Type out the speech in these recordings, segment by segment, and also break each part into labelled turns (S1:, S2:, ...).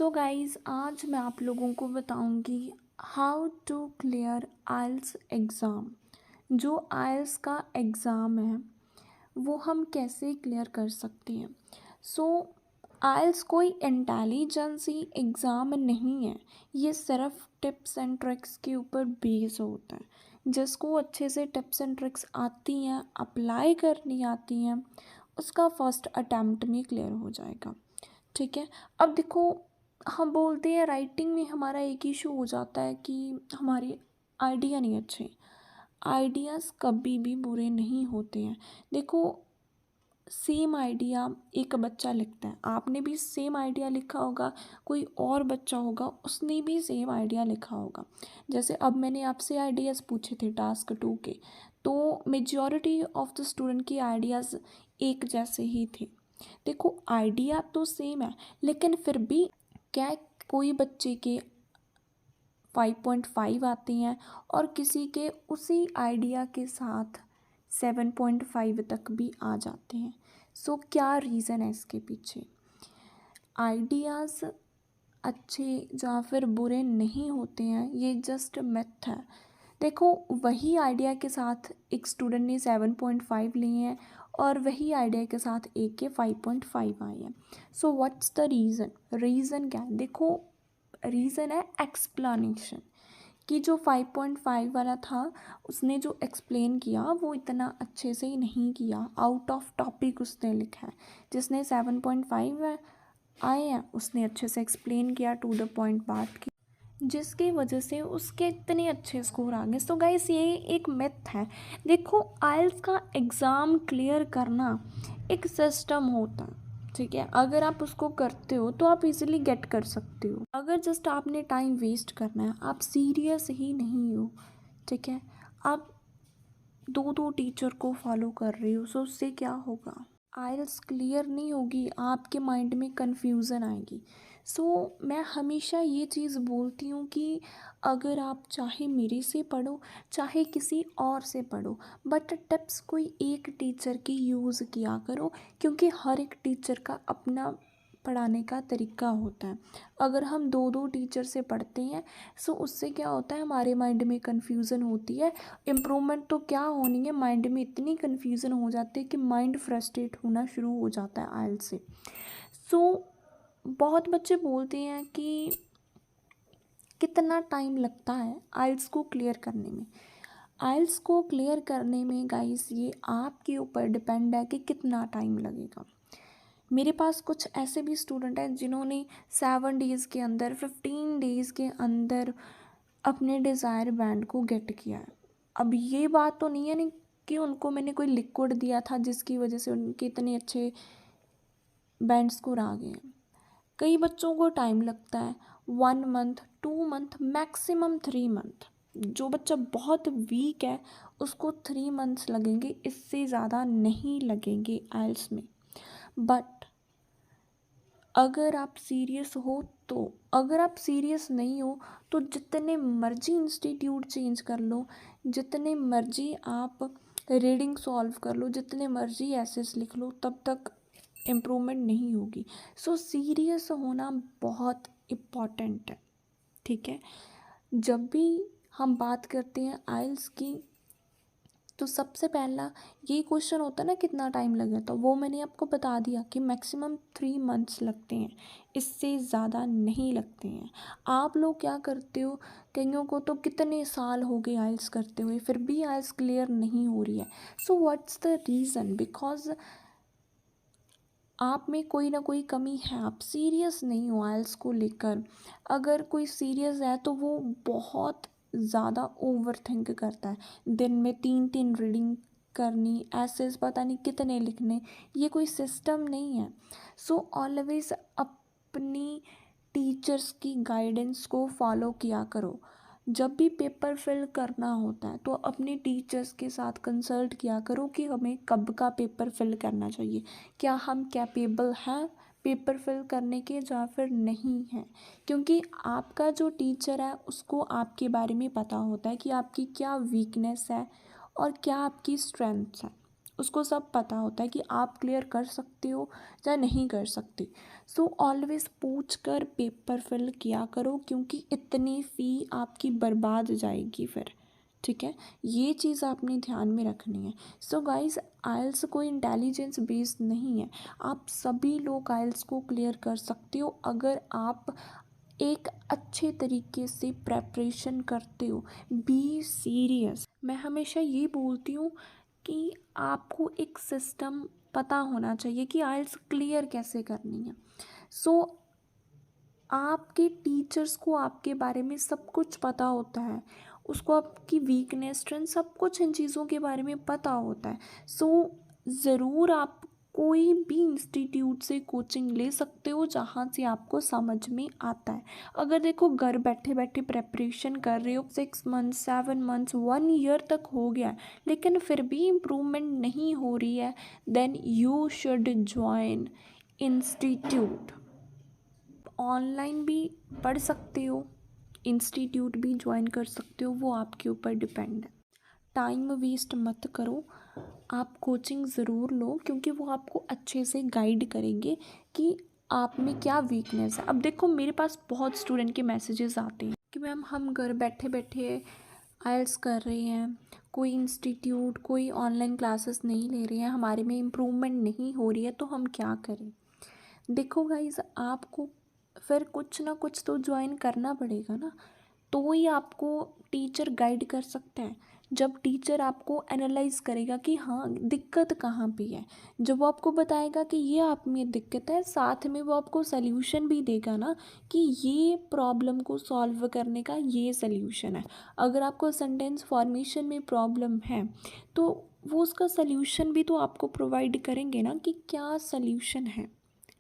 S1: So guys, आज मैं आप लोगों को बताऊंगी how to clear IELTS exam. जो आइल्स का एग्ज़ाम है वो हम कैसे क्लियर कर सकते हैं। सो आइल्स कोई इंटेलिजेंसी एग्ज़ाम नहीं है, ये सिर्फ टिप्स एंड ट्रिक्स के ऊपर बेस होता है। जिसको अच्छे से टिप्स एंड ट्रिक्स आती हैं, अप्लाई करनी आती हैं, उसका फर्स्ट अटैम्प्ट में क्लियर हो जाएगा। ठीक है। अब देखो, हम बोलते हैं राइटिंग में हमारा एक इशू हो जाता है कि हमारे आइडिया नहीं अच्छे। आइडियाज़ कभी भी बुरे नहीं होते हैं। देखो, सेम आइडिया एक बच्चा लिखता है, आपने भी सेम आइडिया लिखा होगा, कोई और बच्चा होगा उसने भी सेम आइडिया लिखा होगा। जैसे अब मैंने आपसे आइडियाज़ पूछे थे टास्क 2 के, तो मेजॉरिटी ऑफ द स्टूडेंट के आइडियाज़ एक जैसे ही थे। देखो, आइडिया तो सेम है, लेकिन फिर भी क्या है, कोई बच्चे के 5.5 आते हैं और किसी के उसी आइडिया के साथ 7.5 तक भी आ जाते हैं। सो क्या रीज़न है इसके पीछे। आइडियाज़ अच्छे या फिर बुरे नहीं होते हैं, ये जस्ट मिथ है। देखो, वही आइडिया के साथ एक स्टूडेंट ने 7.5 लिए हैं और वही आइडिया के साथ एक के 5.5 आए हैं। So what's the reason. Reason क्या है? देखो, रीज़न है एक्सप्लेनेशन। कि जो 5.5 वाला था उसने जो एक्सप्लेन किया वो इतना अच्छे से ही नहीं किया, आउट ऑफ टॉपिक उसने लिखा है। जिसने 7.5 आए हैं उसने अच्छे से एक्सप्लेन किया, टू द पॉइंट बात की, जिसकी वजह से उसके इतने अच्छे स्कोर आ गए। सो गाइस, ये एक मिथ है। देखो, आइल्स का एग्ज़ाम क्लियर करना एक सिस्टम होता है। ठीक है, अगर आप उसको करते हो तो आप इजीली गेट कर सकते हो। अगर जस्ट आपने टाइम वेस्ट करना है, आप सीरियस ही नहीं हो, ठीक है, आप दो दो टीचर को फॉलो कर रहे हो, सो उससे क्या होगा? आइल्स क्लियर नहीं होगी, आपके माइंड में कन्फ्यूज़न आएगी। सो मैं हमेशा ये चीज़ बोलती हूँ कि अगर आप चाहे मेरे से पढ़ो चाहे किसी और से पढ़ो, बट टिप्स कोई एक टीचर की यूज़ किया करो, क्योंकि हर एक टीचर का अपना पढ़ाने का तरीका होता है। अगर हम दो दो टीचर से पढ़ते हैं, सो उससे क्या होता है, हमारे माइंड में कन्फ्यूज़न होती है। इम्प्रूवमेंट तो क्या होनी है, माइंड में इतनी कन्फ्यूज़न हो जाती है कि माइंड फ्रस्ट्रेट होना शुरू हो जाता है आइल्स से। सो बहुत बच्चे बोलते हैं कि कितना टाइम लगता है आइल्स को क्लियर करने में। आइल्स को क्लियर करने में गाइस, ये आपके ऊपर डिपेंड है कि कितना टाइम लगेगा। मेरे पास कुछ ऐसे भी स्टूडेंट हैं जिन्होंने 7 डेज़ के अंदर, 15 डेज़ के अंदर अपने डिज़ायर बैंड को गेट किया है। अब ये बात तो नहीं है नहीं कि उनको मैंने कोई लिक्विड दिया था जिसकी वजह से उनके इतने अच्छे बैंड स्कोर आ गए हैं। कई बच्चों को टाइम लगता है, 1 मंथ, 2 मंथ, मैक्सिमम 3 मंथ। जो बच्चा बहुत वीक है उसको 3 मंथ्स लगेंगे, इससे ज़्यादा नहीं लगेंगे आइल्स में। बट अगर आप सीरियस हो तो, अगर आप सीरियस नहीं हो तो जितने मर्जी इंस्टीट्यूट चेंज कर लो, जितने मर्जी आप रीडिंग सॉल्व कर लो, जितने मर्जी एसेस लिख लो, तब तक इम्प्रूवमेंट नहीं होगी। सो सीरियस होना बहुत इम्पॉर्टेंट है। ठीक है, जब भी हम बात करते हैं आइल्स की, तो सबसे पहला ये क्वेश्चन होता है ना, कितना टाइम लगेगा, तो वो मैंने आपको बता दिया कि मैक्सिमम 3 मंथ्स लगते हैं, इससे ज़्यादा नहीं लगते हैं। आप लोग क्या करते हो, कईयों को तो कितने साल हो गए आइल्स करते हुए फिर भी आइल्स क्लियर नहीं हो रही है। So what's the reason? Because आप में कोई ना कोई कमी है, आप सीरियस नहीं हो आइल्स को लेकर। अगर कोई सीरियस है तो वो बहुत ज़्यादा ओवर थिंक करता है, दिन में 3 3 रीडिंग करनी, एसेस पता नहीं कितने लिखने, ये कोई सिस्टम नहीं है। सो ऑलवेज अपनी टीचर्स की गाइडेंस को फॉलो किया करो। जब भी पेपर फिल करना होता है तो अपने टीचर्स के साथ कंसल्ट किया करो कि हमें कब का पेपर फिल करना चाहिए, क्या हम कैपेबल हैं पेपर फिल करने के या फिर नहीं हैं। क्योंकि आपका जो टीचर है उसको आपके बारे में पता होता है कि आपकी क्या वीकनेस है और क्या आपकी स्ट्रेंथ्स है। उसको सब पता होता है कि आप क्लियर कर सकते हो या नहीं कर सकते। सो ऑलवेज पूछ कर पेपर फिल किया करो, क्योंकि इतनी फ़ी आपकी बर्बाद जाएगी फिर। ठीक है, ये चीज़ आपने ध्यान में रखनी है। सो गाइस, आइल्स कोई इंटेलिजेंस बेस्ड नहीं है। आप सभी लोग आइल्स को क्लियर कर सकते हो अगर आप एक अच्छे तरीके से प्रेपरेशन करते हो। Be serious. मैं हमेशा ये बोलती हूँ कि आपको एक सिस्टम पता होना चाहिए कि आइल्स क्लियर कैसे करनी है। सो आपके टीचर्स को आपके बारे में सब कुछ पता होता है, उसको आपकी वीकनेस स्ट्रेंथ सब कुछ इन चीज़ों के बारे में पता होता है। सो ज़रूर आप कोई भी इंस्टीट्यूट से कोचिंग ले सकते हो जहाँ से आपको समझ में आता है। अगर देखो घर बैठे बैठे प्रेपरेशन कर रहे हो 6 मंथ्स 7 मंथ्स 1 ईयर तक हो गया है, लेकिन फिर भी इम्प्रूवमेंट नहीं हो रही है, then you should join institute. Online भी पढ़ सकते हो, इंस्टीट्यूट भी ज्वाइन कर सकते हो, वो आपके ऊपर डिपेंड है। टाइम वेस्ट मत करो, आप कोचिंग ज़रूर लो, क्योंकि वो आपको अच्छे से गाइड करेंगे कि आप में क्या वीकनेस है। अब देखो, मेरे पास बहुत स्टूडेंट के मैसेजेस आते हैं कि मैम हम घर बैठे बैठे आइल्स कर रहे हैं, कोई इंस्टीट्यूट कोई ऑनलाइन क्लासेस नहीं ले रहे हैं, हमारे में इम्प्रूवमेंट नहीं हो रही है, तो हम क्या करें। देखो गाइस, आपको फिर कुछ ना कुछ तो ज्वाइन करना पड़ेगा ना, तो ही आपको टीचर गाइड कर सकता है। जब टीचर आपको एनालाइज करेगा कि हाँ दिक्कत कहाँ पे है, जब वो आपको बताएगा कि ये आप में दिक्कत है, साथ में वो आपको सल्यूशन भी देगा ना कि ये प्रॉब्लम को सॉल्व करने का ये सल्यूशन है। अगर आपको सेंटेंस फॉर्मेशन में प्रॉब्लम है तो वो उसका सल्यूशन भी तो आपको प्रोवाइड करेंगे ना कि क्या सल्यूशन है।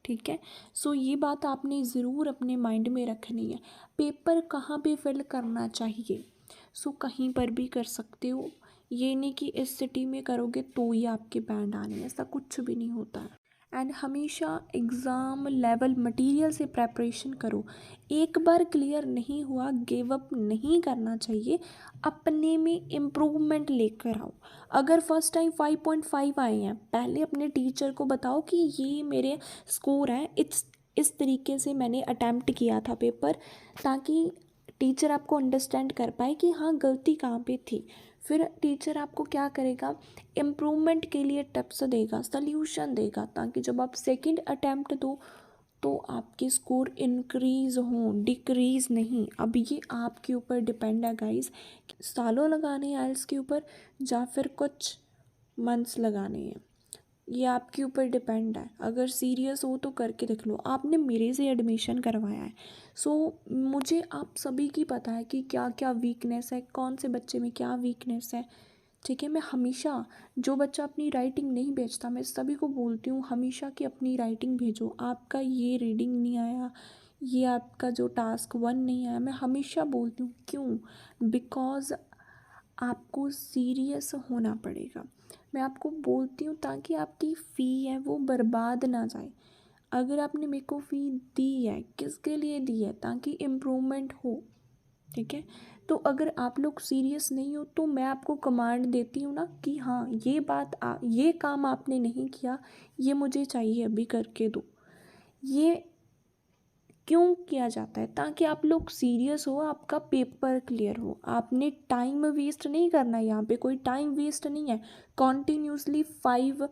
S1: ठीक है, सो ये बात आपने ज़रूर अपने माइंड में रखनी है। पेपर कहाँ पे फिल करना चाहिए, सो कहीं पर भी कर सकते हो। ये नहीं कि इस सिटी में करोगे तो ही आपके बैंड आने, ऐसा कुछ भी नहीं होता है। एंड हमेशा एग्ज़ाम लेवल मटेरियल से प्रेपरेशन करो। एक बार क्लियर नहीं हुआ गिव अप नहीं करना चाहिए, अपने में इम्प्रूवमेंट लेकर आओ। अगर फर्स्ट टाइम 5.5 आए हैं, पहले अपने टीचर को बताओ कि ये मेरे स्कोर है, इस तरीके से मैंने अटैम्प्ट किया था पेपर, ताकि टीचर आपको अंडरस्टैंड कर पाए कि हाँ गलती कहाँ पे थी। फिर टीचर आपको क्या करेगा, इम्प्रूवमेंट के लिए टिप्स देगा, सल्यूशन देगा, ताकि जब आप सेकंड अटैम्प्ट दो तो आपके स्कोर इंक्रीज़ हों, डिक्रीज़ नहीं। अब ये आपके ऊपर डिपेंड है गाइस, सालों लगाने हैं आइल्स के ऊपर या फिर कुछ मंथ्स लगाने हैं, ये आपके ऊपर डिपेंड है। अगर सीरियस हो तो करके देख लो, आपने मेरे से एडमिशन करवाया है, सो मुझे आप सभी की पता है कि क्या क्या वीकनेस है, कौन से बच्चे में क्या वीकनेस है। ठीक है, मैं हमेशा, जो बच्चा अपनी राइटिंग नहीं भेजता मैं सभी को बोलती हूँ हमेशा कि अपनी राइटिंग भेजो। आपका ये रीडिंग नहीं आया, ये आपका जो टास्क 1 नहीं आया, मैं हमेशा बोलती हूँ। क्यों? बिकॉज़ आपको सीरियस होना पड़ेगा। मैं आपको बोलती हूँ ताकि आपकी फ़ी है वो बर्बाद ना जाए। अगर आपने मेरे को फ़ी दी है, किसके लिए दी है? ताकि इम्प्रूवमेंट हो। ठीक है, तो अगर आप लोग सीरियस नहीं हो तो मैं आपको कमांड देती हूँ ना कि हाँ ये काम आपने नहीं किया, ये मुझे चाहिए अभी करके दो। ये क्यों किया जाता है? ताकि आप लोग सीरियस हो, आपका पेपर क्लियर हो। आपने टाइम वेस्ट नहीं करना है, यहाँ पे कोई टाइम वेस्ट नहीं है। कॉन्टीन्यूसली 5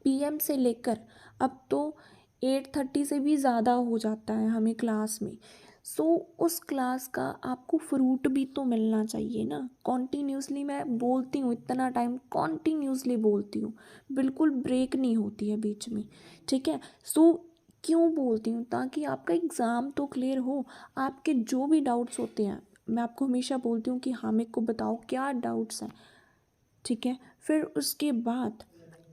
S1: PM से लेकर अब तो 8:30 से भी ज़्यादा हो जाता है हमें क्लास में। सो उस क्लास का आपको फ्रूट भी तो मिलना चाहिए ना। कॉन्टीन्यूसली मैं बोलती हूँ, इतना टाइम कॉन्टीन्यूसली बोलती हूँ, बिल्कुल ब्रेक नहीं होती है बीच में। ठीक है, सो क्यों बोलती हूँ? ताकि आपका एग्ज़ाम तो क्लियर हो। आपके जो भी डाउट्स होते हैं मैं आपको हमेशा बोलती हूँ कि हाँ मेरे को बताओ क्या डाउट्स हैं। ठीक है, फिर उसके बाद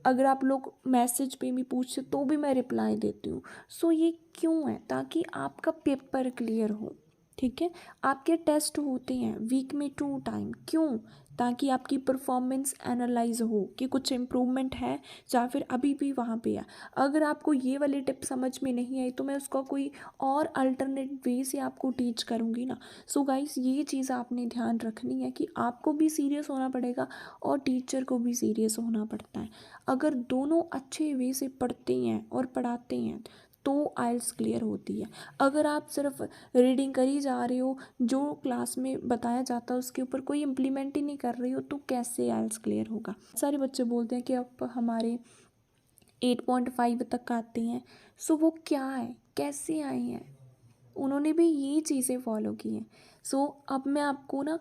S1: अगर आप लोग मैसेज पे भी पूछते तो भी मैं रिप्लाई देती हूँ। सो ये क्यों है? ताकि आपका पेपर क्लियर हो। ठीक है, आपके टेस्ट होते हैं वीक में 2 टाइम, क्यों? ताकि आपकी परफॉर्मेंस एनालाइज हो कि कुछ इम्प्रूवमेंट है या फिर अभी भी वहाँ पे है। अगर आपको ये वाली टिप समझ में नहीं आई तो मैं उसका कोई और अल्टरनेट वे से आपको टीच करूँगी ना। सो गाइस, ये चीज़ आपने ध्यान रखनी है कि आपको भी सीरियस होना पड़ेगा और टीचर को भी सीरियस होना पड़ता है। अगर दोनों अच्छे वे से पढ़ते हैं और पढ़ाते हैं तो आइल्स क्लियर होती है। अगर आप सिर्फ रीडिंग करी जा रहे हो, जो क्लास में बताया जाता है उसके ऊपर कोई इम्प्लीमेंट ही नहीं कर रही हो, तो कैसे आइल्स क्लियर होगा। सारे बच्चे बोलते हैं कि अब हमारे 8.5 तक आते हैं। सो वो क्या है, कैसे आए हैं, उन्होंने भी ये चीज़ें फॉलो की हैं। सो अब मैं आपको ना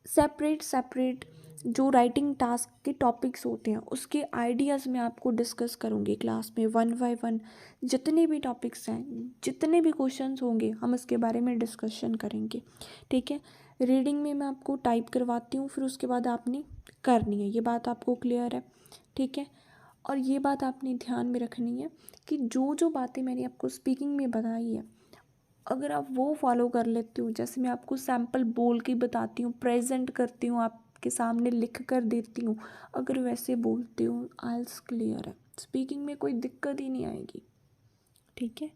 S1: सेपरेट सेपरेट जो राइटिंग टास्क के टॉपिक्स होते हैं उसके आइडियाज़ मैं आपको डिस्कस करूँगी क्लास में, वन बाय वन। जितने भी टॉपिक्स हैं, जितने भी क्वेश्चंस होंगे, हम उसके बारे में डिस्कशन करेंगे। ठीक है, रीडिंग में मैं आपको टाइप करवाती हूँ, फिर उसके बाद आपने करनी है। ये बात आपको क्लियर है? ठीक है। और ये बात आपने ध्यान में रखनी है कि जो जो बातें मैंने आपको स्पीकिंग में बताई है, अगर आप वो फॉलो कर लेते हो, जैसे मैं आपको सैम्पल बोल के बताती हूँ, प्रेजेंट करती हूँ, आपके सामने लिख कर देती हूँ, अगर वैसे बोलते हो, आइल्स क्लियर है, स्पीकिंग में कोई दिक्कत ही नहीं आएगी। ठीक है।